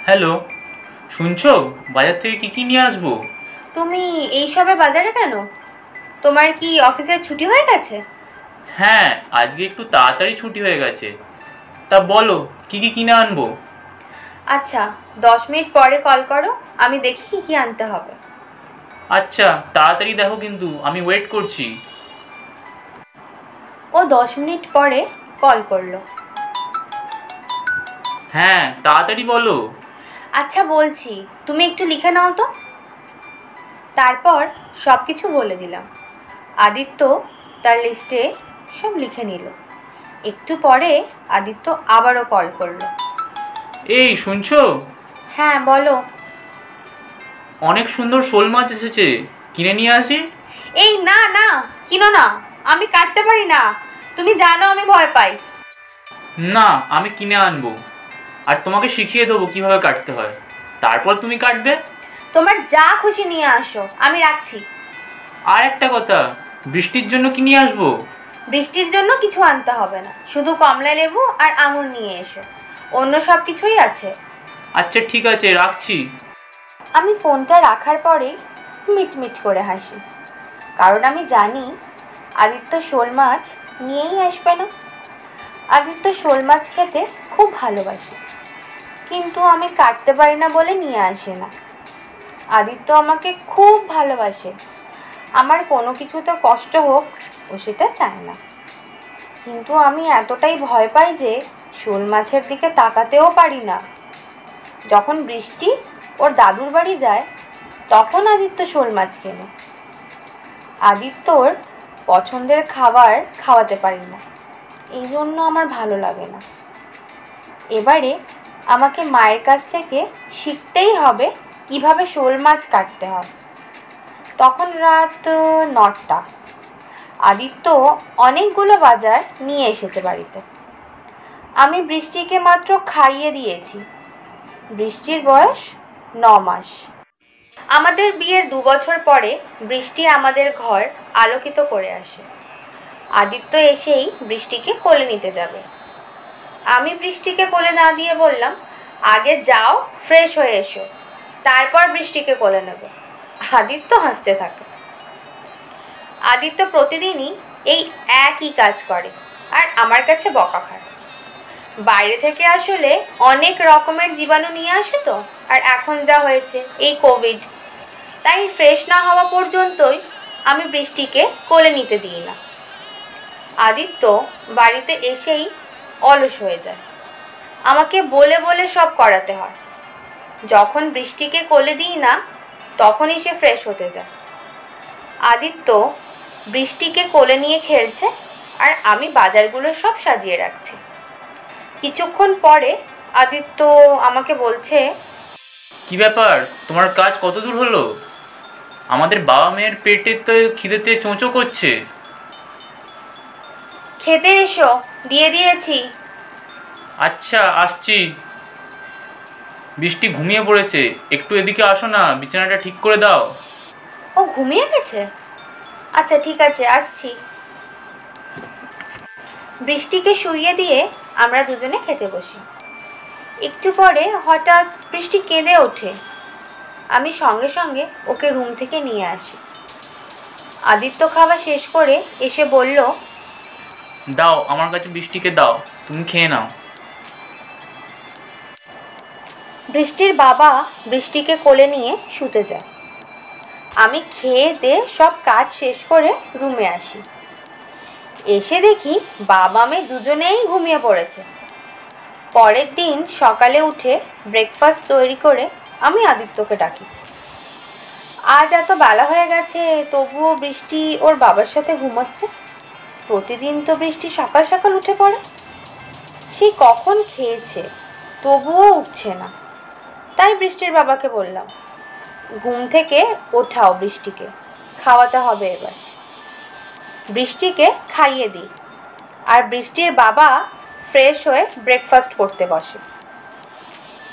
Hello, শুনছো? বাজার থেকে কি কি নিয়ে আসবো? তুমি এই সবে বাজারে কেন? তোমার কি অফিসের ছুটি হয়ে গেছে? হ্যাঁ, আজকে একটু তাড়াতাড়ি ছুটি হয়ে গেছে। তা বলো, কি কি কিনে আনবো? আচ্ছা, 10 মিনিট পরে কল করো, আমি দেখি কি কি আনতে হবে। আচ্ছা, তাড়াতাড়ি দেখো কিন্তু আমি ওয়েট করছি। ও 10 মিনিট পরে কল করলো। হ্যাঁ, তাড়াতাড়ি বলো। আচ্ছা বলছি, তুমি একটু লিখে নাও তো। তারপর সব কিছু বলে দিলাম। আদিত্য তার লিস্টে সব লিখে নিল। একটু পরে আদিত্য আবারও কল করলো। এই শুনছো? হ্যাঁ বলো। অনেক সুন্দর শোল মাছ এসেছে, কিনে নিয়ে আসি? এই না না, কিনো না, আমি কাটতে পারি না। তুমি জানো আমি ভয় পাই। না, আমি কিনে আনবো। আর তোমাকে শিখিয়ে দেবো কিভাবে কাটতে হয়, তারপর তুমি কাটবে। তোমার যা খুশি নিয়ে আসো, আমি রাখছি। আর একটা কথা, বৃষ্টির জন্য কি নিয়ে আসবো? বৃষ্টির জন্য কিছু আনতে হবে না, শুধু কমলা লেবু আর আঙুর নিয়ে এসো। অন্য সব কিছুই আছে। আচ্ছা ঠিক আছে, রাখছি। আমি ফোনটা রাখার পরেই মিটমিট করে হাসি, কারণ আমি জানি আদিত্য শোল মাছ নিয়েই আসবে না। আদিত্য শোল মাছ খেতে খুব ভালোবাসে, কিন্তু আমি কাটতে পারি না বলে নিয়ে আসে না। আদিত্য আমাকে খুব ভালোবাসে, আমার কোনো কিছুতে কষ্ট হোক ও সেটা চায় না। কিন্তু আমি এতটাই ভয় পাই যে শোল মাছের দিকে তাকাতেও পারি না। যখন বৃষ্টি ওর দাদুর বাড়ি যায় তখন আদিত্য শোল মাছ কেনে। আদিত্যর পছন্দের খাবার খাওয়াতে পারি না, এই জন্য আমার ভালো লাগে না। এবারে আমাকে মায়ের কাছ থেকে শিখতেই হবে কিভাবে শোল মাছ কাটতে হয়। তখন রাত 9টা। আদিত্য অনেকগুলো বাজার নিয়ে এসেছে বাড়িতে। আমি বৃষ্টিকে মাত্র খাইয়ে দিয়েছি। বৃষ্টির বয়স 9 মাস। আমাদের বিয়ের 2 বছর পরে বৃষ্টি আমাদের ঘর আলোকিত করে আসে। আদিত্য এসেই বৃষ্টিকে কোলে নিতে যাবে। আমি বৃষ্টিকে কোলে না দিয়ে বললাম, আগে যাও ফ্রেশ হয়ে এসো, তারপর বৃষ্টিকে কোলে নেব। আদিত্য হাসতে থাকে। আদিত্য প্রতিদিনই এই একই কাজ করে আর আমার কাছে বকা খায়। বাইরে থেকে আসলে অনেক রকমের জীবাণু নিয়ে আসে তো, আর এখন যা হয়েছে এই কোভিড, তাই ফ্রেশ না হওয়া পর্যন্তই আমি বৃষ্টিকে কোলে নিতে দিই না। আদিত্য বাড়িতে এসেই অলস হয়ে যায়, আমাকে বলে বলে সব করাতে হয়। যখন বৃষ্টিকে কোলে দিই না তখনই সে ফ্রেশ হতে যায়। আদিত্য বৃষ্টিকে কোলে নিয়ে খেলছে আর আমি বাজারগুলো সব সাজিয়ে রাখছি। কিছুক্ষণ পরে আদিত্য আমাকে বলছে, কি ব্যাপার, তোমার কাজ কত দূর হলো? আমাদের বাবা মেয়ের পেটে তো খিদেতে চোঁচো করছে। খেতে এসো, দিয়ে দিয়েছি। আচ্ছা আসছি। বৃষ্টি ঘুমিয়ে পড়েছে, একটু এদিকে আসো না, বিছানাটা ঠিক করে দাও। ও ঘুমিয়ে গেছে? আচ্ছা ঠিক আছে, আসছি। বৃষ্টিকে শুইয়ে দিয়ে আমরা দুজনে খেতে বসি। একটু পরে হঠাৎ বৃষ্টি কেঁদে ওঠে। আমি সঙ্গে সঙ্গে ওকে রুম থেকে নিয়ে আসি। আদিত্য খাওয়া শেষ করে এসে বলল, দাও আমার কাছে বৃষ্টিকে দাও, তুমি খেয়ে নাও। বৃষ্টির বাবা বৃষ্টিকে কোলে নিয়ে শুতে যায়। আমি খেয়ে দিয়ে সব কাজ শেষ করে রুমে আসি। এসে দেখি বাবা মেয়ে দুজনেই ঘুমিয়ে পড়েছে। পরের দিন সকালে উঠে ব্রেকফাস্ট তৈরি করে আমি আদিত্যকে ডাকি। আজ এত বেলা হয়ে গেছে, তবুও বৃষ্টি ওর বাবার সাথে ঘুমোচ্ছে। প্রতিদিন তো বৃষ্টি সকাল সকাল উঠে পড়ে। সেই কখন খেয়েছে, তবুও উঠছে না। তাই বৃষ্টির বাবাকে বললাম, ঘুম থেকে ওঠাও বৃষ্টিকে, খাওয়াতে হবে এবার। বৃষ্টিকে খাইয়ে দিই আর বৃষ্টির বাবা ফ্রেশ হয়ে ব্রেকফাস্ট করতে বসে।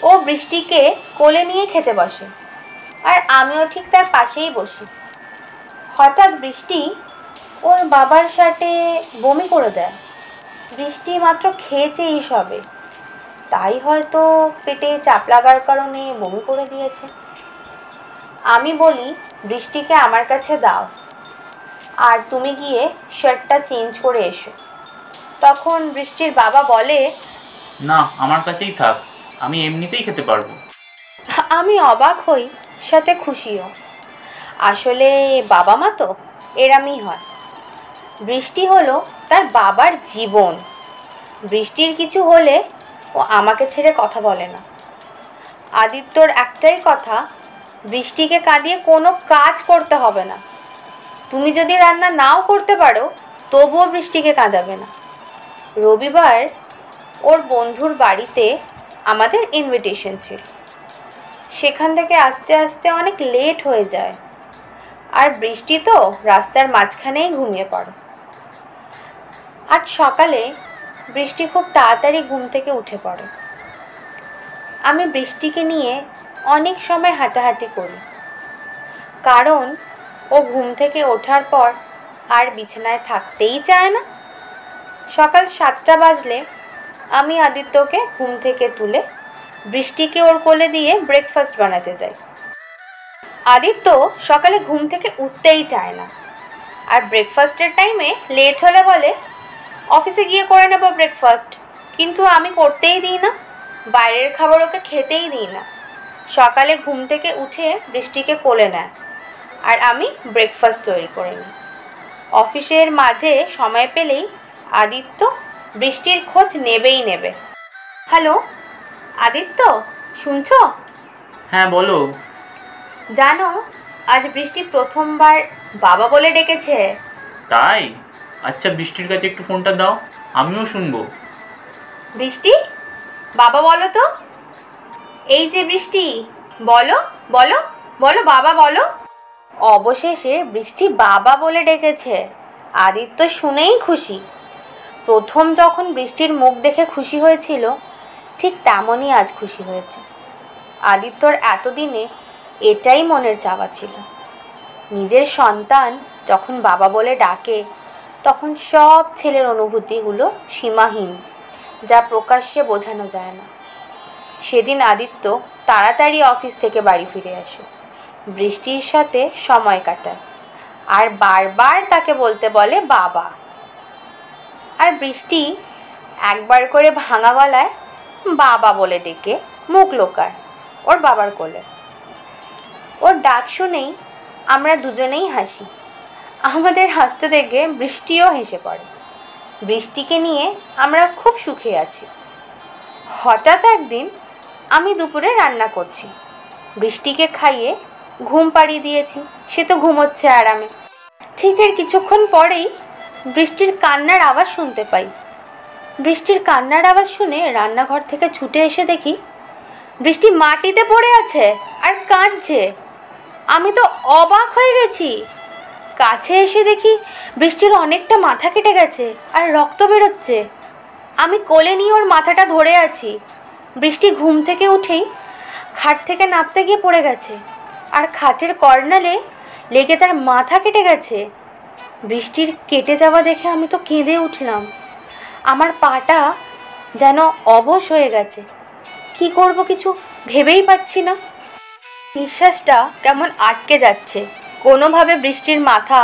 ও বৃষ্টিকে কোলে নিয়ে খেতে বসে আর আমিও ঠিক তার পাশেই বসি। হঠাৎ বৃষ্টি ওর বাবার সাথে বমি করে দেয়। বৃষ্টি মাত্র খেয়েছে এই সবে। তাই হয়তো পেটে চাপ লাগার কারণে বমি করে দিয়েছে। আমি বলি, বৃষ্টিকে আমার কাছে দাও, আর তুমি গিয়ে শার্টটা চেঞ্জ করে এসো। তখন বৃষ্টির বাবা বলে, না, আমার কাছেই থাক, আমি এমনিতেই খেতে পারবো। আমি অবাক হই, সাথে খুশিও। আসলে বাবা মা তো এরামই হয়। বৃষ্টি হলো তার বাবার জীবন। বৃষ্টির কিছু হলে ও আমাকে ছেড়ে কথা বলে না। আদিত্যর একটাই কথা, বৃষ্টিকে কাঁদিয়ে কোনো কাজ করতে হবে না। তুমি যদি রান্না নাও করতে পারো তবুও বৃষ্টিকে কাঁদাবে না। রবিবার ওর বন্ধুর বাড়িতে আমাদের ইনভিটেশন ছিল। সেখান থেকে আস্তে আস্তে অনেক লেট হয়ে যায়, আর বৃষ্টি তো রাস্তার মাঝখানেই ঘুমিয়ে পড়ে। আজ সকালে বৃষ্টি খুব তাড়াতাড়ি ঘুম থেকে উঠে পড়ে। আমি বৃষ্টিকে নিয়ে অনেক সময় হাঁটাহাঁটি করি, কারণ ও ঘুম থেকে ওঠার পর আর বিছানায় থাকতেই চায় না। সকাল 7টা বাজলে আমি আদিত্যকে ঘুম থেকে তুলে বৃষ্টিকে ওর কোলে দিয়ে ব্রেকফাস্ট বানাতে যাই। আদিত্য সকালে ঘুম থেকে উঠতেই চায় না, আর ব্রেকফাস্টের টাইমে লেট হলে বলে অফিসে গিয়ে করে নেব ব্রেকফাস্ট, কিন্তু আমি করতেই দিই না। বাইরের খাবার ওকে খেতেই দিই না। সকালে ঘুম থেকে উঠে বৃষ্টিকে কোলে নেয়, আর আমি ব্রেকফাস্ট তৈরি করে নিই। অফিসের মাঝে সময় পেলেই আদিত্য বৃষ্টির খোঁজ নেবেই নেবে। হ্যালো আদিত্য, শুনছো? হ্যাঁ, বলো। জানো, আজ বৃষ্টি প্রথমবার বাবা বলে ডেকেছে। তাই? আচ্ছা, বৃষ্টির কাছে একটু ফোনটা দাও, আমিও শুনবো। বৃষ্টি, বাবা বলো তো। এই যে বৃষ্টি, বলো বলো বলো, বাবা বলো। অবশেষে বৃষ্টি বাবা বলে ডেকেছে। আদিত্য শুনেই খুশি। প্রথম যখন বৃষ্টির মুখ দেখে খুশি হয়েছিল, ঠিক তেমনই আজ খুশি হয়েছে। আদিত্যর এতদিনে এটাই মনের চাওয়া ছিল। নিজের সন্তান যখন বাবা বলে ডাকে, তখন সব ছেলের অনুভূতিগুলো সীমাহীন, যা প্রকাশ্যে বোঝানো যায় না। সেদিন আদিত্য তাড়াতাড়ি অফিস থেকে বাড়ি ফিরে আসে, বৃষ্টির সাথে সময় কাটায়, আর বারবার তাকে বলতে বলে বাবা। আর বৃষ্টি একবার করে ভাঙা গলায় বাবা বলে ডেকে মুখ লোকায় ওর বাবার কোলে। ওর ডাক শুনেই আমরা দুজনেই হাসি। আমাদের হাসতে দেখে বৃষ্টিও হেসে পড়ে। বৃষ্টিকে নিয়ে আমরা খুব সুখে আছি। হঠাৎ একদিন আমি দুপুরে রান্না করছি, বৃষ্টিকে খাইয়ে ঘুম পাড়িয়ে দিয়েছি। সে তো ঘুমোচ্ছে আরামে। ঠিক এর কিছুক্ষণ পরেই বৃষ্টির কান্নার আওয়াজ শুনতে পাই। বৃষ্টির কান্নার আওয়াজ শুনে রান্নাঘর থেকে ছুটে এসে দেখি বৃষ্টি মাটিতে পড়ে আছে আর কাঁদছে। আমি তো অবাক হয়ে গেছি। কাছে এসে দেখি বৃষ্টির অনেকটা মাথা কেটে গেছে আর রক্ত বেরোচ্ছে। আমি কোলে নিয়ে ওর মাথাটা ধরে আছি। বৃষ্টি ঘুম থেকে উঠেই খাট থেকে নামতে গিয়ে পড়ে গেছে, আর খাটের কর্নারে লেগে তার মাথা কেটে গেছে। বৃষ্টির কেটে যাওয়া দেখে আমি তো কেঁদে উঠলাম। আমার পাটা যেন অবশ হয়ে গেছে। কি করব কিছু ভেবেই পাচ্ছি না। নিঃশ্বাসটা কেমন আটকে যাচ্ছে। কোনোভাবে বৃষ্টির মাথা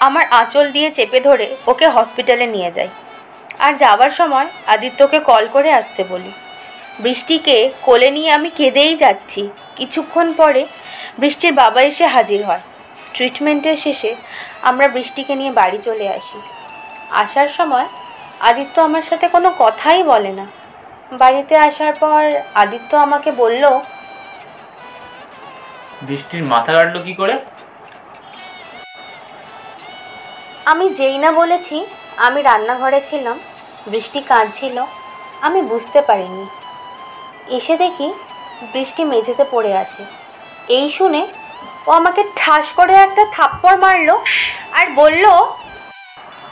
আমার আঁচল দিয়ে চেপে ধরে ওকে হসপিটালে নিয়ে যাই, আর যাওয়ার সময় আদিত্যকে কল করে আসতে বলি। বৃষ্টিকে কোলে নিয়ে আমি কেঁদেই যাচ্ছি। কিছুক্ষণ পরে বৃষ্টির বাবা এসে হাজির হয়। ট্রিটমেন্টের শেষে আমরা বৃষ্টিকে নিয়ে বাড়ি চলে আসি। আসার সময় আদিত্য আমার সাথে কোনো কথাই বলে না। বাড়িতে আসার পর আদিত্য আমাকে বলল, বৃষ্টির মাথা কাটলো কি করে? আমি যেই না বলেছি আমি রান্নাঘরে ছিলাম, বৃষ্টি কাঁদছিল, আমি বুঝতে পারিনি। এসে দেখি বৃষ্টি মেঝেতে পড়ে আছে। এই শুনে ও আমাকে ঠাস করে একটা থাপ্পড় মারলো আর বলল,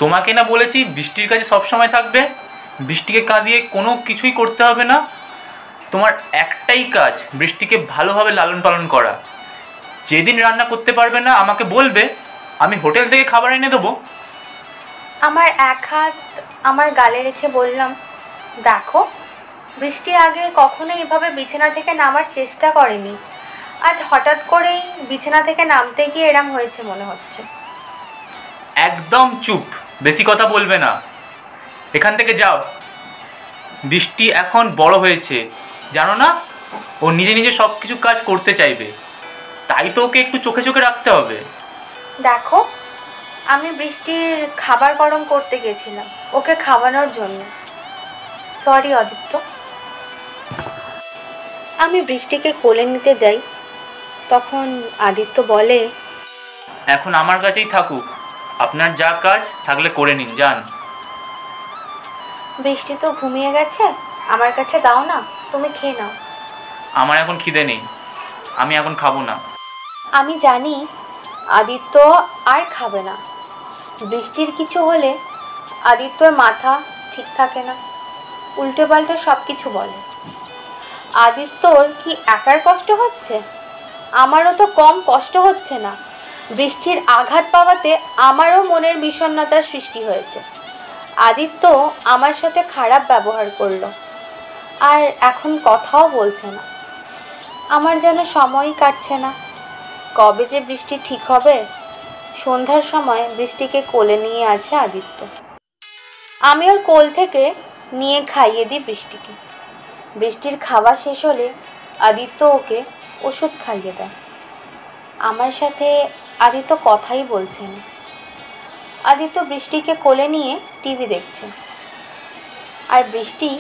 তোমাকে না বলেছি বৃষ্টির কাছে সব সময় থাকবে, বৃষ্টিকে কাঁদিয়ে কোনো কিছুই করতে হবে না। তোমার একটাই কাজ বৃষ্টিকে ভালোভাবে লালন পালন করা। যেদিন রান্না করতে পারবে না আমাকে বলবে, আমি হোটেল থেকে খাবার এনে দেবো। আমার এক হাত আমার গালে রেখে বললাম, দেখো বৃষ্টি আগে কখনো এভাবে বিছানা থেকে নামার চেষ্টা করেনি। আজ হঠাৎ করেই বিছানা থেকে নামতে গিয়ে এরম হয়েছে মনে হচ্ছে। একদম চুপ, বেশি কথা বলবে না, এখান থেকে যাও। বৃষ্টি এখন বড় হয়েছে, জানো না? ও নিজে নিজে সব কিছু কাজ করতে চাইবে, তাই তো ওকে একটু চোখে চোখে রাখতে হবে। দেখো, আমি বৃষ্টির খাবার গরম করতে গেছিলাম ওকে খাওয়ানোর জন্য। সরি আদিত্য। আমি বৃষ্টিকে কোলে নিতে যাই, তখন আদিত্য বলে, এখন আমার কাছেই থাকুক, আপনার যা কাজ থাকলে করে নিন, যান। বৃষ্টি তো ঘুমিয়ে গেছে, আমার কাছে দাও না, তুমি খেয়ে নাও। আমার এখন খিদে নেই, আমি এখন খাবো না। আমি জানি আদিত্য আর খাবে না। বৃষ্টির কিছু হলে আদিত্যর মাথা ঠিক থাকে না, উল্টো পাল্টে সব কিছু বলে। আদিত্যর কি একার কষ্ট হচ্ছে? আমারও তো কম কষ্ট হচ্ছে না। বৃষ্টির আঘাত পাওয়াতে আমারও মনের বিষণ্ণতার সৃষ্টি হয়েছে। আদিত্য আমার সাথে খারাপ ব্যবহার করলো, আর এখন কথাও বলছে না। আমার যেন সময়ই কাটছে না। কবে যে বৃষ্টি ঠিক হবে? সন্ধ্যার সময় বৃষ্টিকে কোলে নিয়ে আছে আদিত্য। আমি ওর কোল থেকে নিয়ে খাইয়ে দিই বৃষ্টিকে। বৃষ্টির খাওয়া শেষ হলে আদিত্য ওকে ওষুধ খাইয়ে দেয়। আমার সাথে আদিত্য কথাই বলছে না। আদিত্য বৃষ্টিকে কোলে নিয়ে টিভি দেখছে, আর বৃষ্টি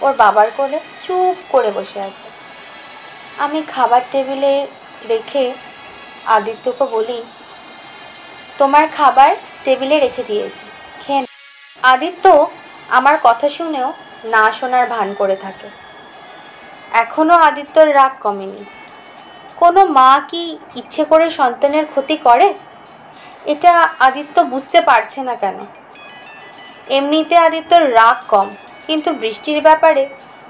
ওর বাবার কোলে চুপ করে বসে আছে। আমি খাবার টেবিলে রেখে আদিত্যকে বলি, তোমার খাবার টেবিলে রেখে দিয়েছি, খেয়ে নাও। আদিত্য আমার কথা শুনেও না শোনার ভান করে থাকে। এখনও আদিত্যর রাগ কমেনি। কোনো মা কি ইচ্ছে করে সন্তানের ক্ষতি করে? এটা আদিত্য বুঝতে পারছে না কেন। এমনিতে আদিত্যর রাগ কম, কিন্তু বৃষ্টির ব্যাপারে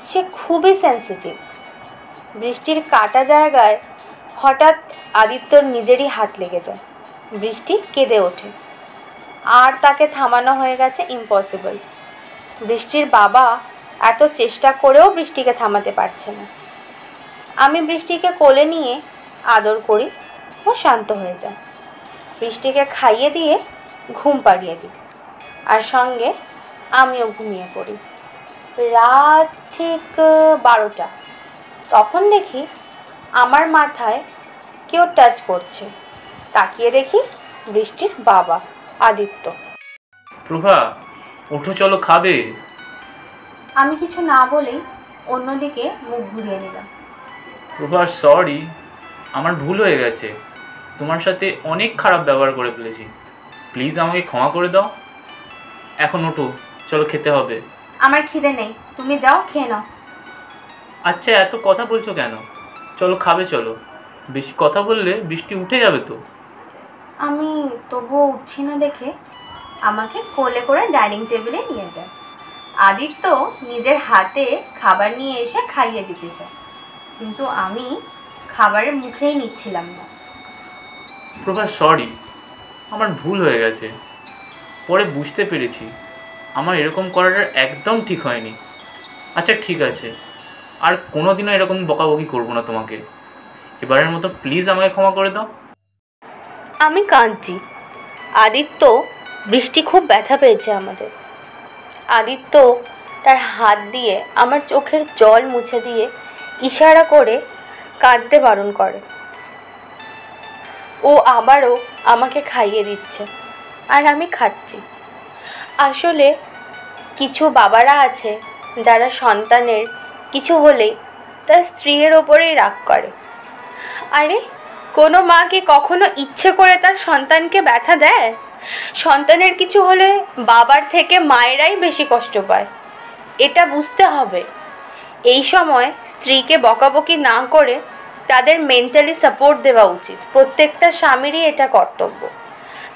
সে খুবই সেন্সিটিভ। বৃষ্টির কাটা জায়গায় হঠাৎ আদিত্যর নিজেরই হাত লেগে যায়। বৃষ্টি কেঁদে ওঠে, আর তাকে থামানো হয়ে গেছে ইম্পসিবল। বৃষ্টির বাবা এত চেষ্টা করেও বৃষ্টিকে থামাতে পারছে না। আমি বৃষ্টিকে কোলে নিয়ে আদর করি, ও শান্ত হয়ে যায়। বৃষ্টিকে খাইয়ে দিয়ে ঘুম পাড়িয়ে দিই, আর সঙ্গে আমিও ঘুমিয়ে পড়ি। রাত ঠিক 12টা। তখন দেখি আমার মাথায় কেউ টাচ করছে। তাকিয়ে দেখি বৃষ্টির বাবা আদিত্য। প্রভা, ওঠো, চলো, খাবে। আমি কিছু না বলেই অন্যদিকে মুখ ঘুরিয়ে নিলাম। প্রভা, সরি, আমার ভুল হয়ে গেছে, তোমার সাথে অনেক খারাপ ব্যবহার করে ফেলেছি, প্লিজ আমাকে ক্ষমা করে দাও। এখন ওঠো, চলো, খেতে হবে। আমার খিদে নেই, তুমি যাও খেয়ে নাও। আচ্ছা, এত কথা বলছো কেন? চলো, খাবে, চলো। বেশি কথা বললে বৃষ্টি উঠে যাবে তো। আমি তবুও উঠছি না দেখে আমাকে কোলে করে ডাইনিং টেবিলে নিয়ে যায়। আদিত্য নিজের হাতে খাবার নিয়ে এসে খাইয়ে দিতে চায়, কিন্তু আমি খাবারের মুখেই নিচ্ছিলাম না। প্রভা, সরি, আমার ভুল হয়ে গেছে, পরে বুঝতে পেরেছি আমার এরকম করাটা একদম ঠিক হয়নি। আচ্ছা, ঠিক আছে, আর কোনোদিনও এরকম বকাবকি করবো না তোমাকে। এবারের মতো প্লিজ আমাকে ক্ষমা করে দাও। আমি কাঁদছি। আদিত্য, বৃষ্টি খুব ব্যথা পেয়েছে আমাদের। আদিত্য তার হাত দিয়ে আমার চোখের জল মুছে দিয়ে ইশারা করে কাঁদতে বারণ করে। ও আবারও আমাকে খাইয়ে দিচ্ছে, আর আমি খাচ্ছি। আসলে কিছু বাবারা আছে যারা সন্তানের কিছু হলেই তার স্ত্রীর ওপরেই রাগ করে। আরে, কোনো মা কি কখনো ইচ্ছে করে তার সন্তানকে ব্যথা দেয়? সন্তানের কিছু হলে বাবার থেকে মায়েরাই বেশি কষ্ট পায়, এটা বুঝতে হবে। এই সময় স্ত্রীকে বকাবকি না করে তাদের মেন্টালি সাপোর্ট দেওয়া উচিত। প্রত্যেকটা স্বামীরই এটা কর্তব্য,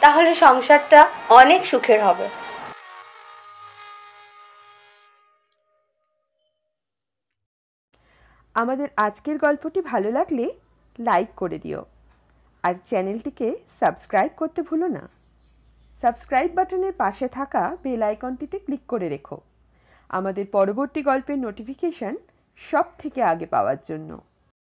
তাহলে সংসারটা অনেক সুখের হবে। আমাদের আজকের গল্পটি ভালো লাগলে লাইক করে দিও, আর চ্যানেলটিকে সাবস্ক্রাইব করতে ভুলো না। সাবস্ক্রাইব বাটনের পাশে থাকা বেল আইকনটিতে ক্লিক করে রেখো। আমাদের পরবর্তী গল্পের নোটিফিকেশান সব থেকে আগে পাওয়ার জন্য।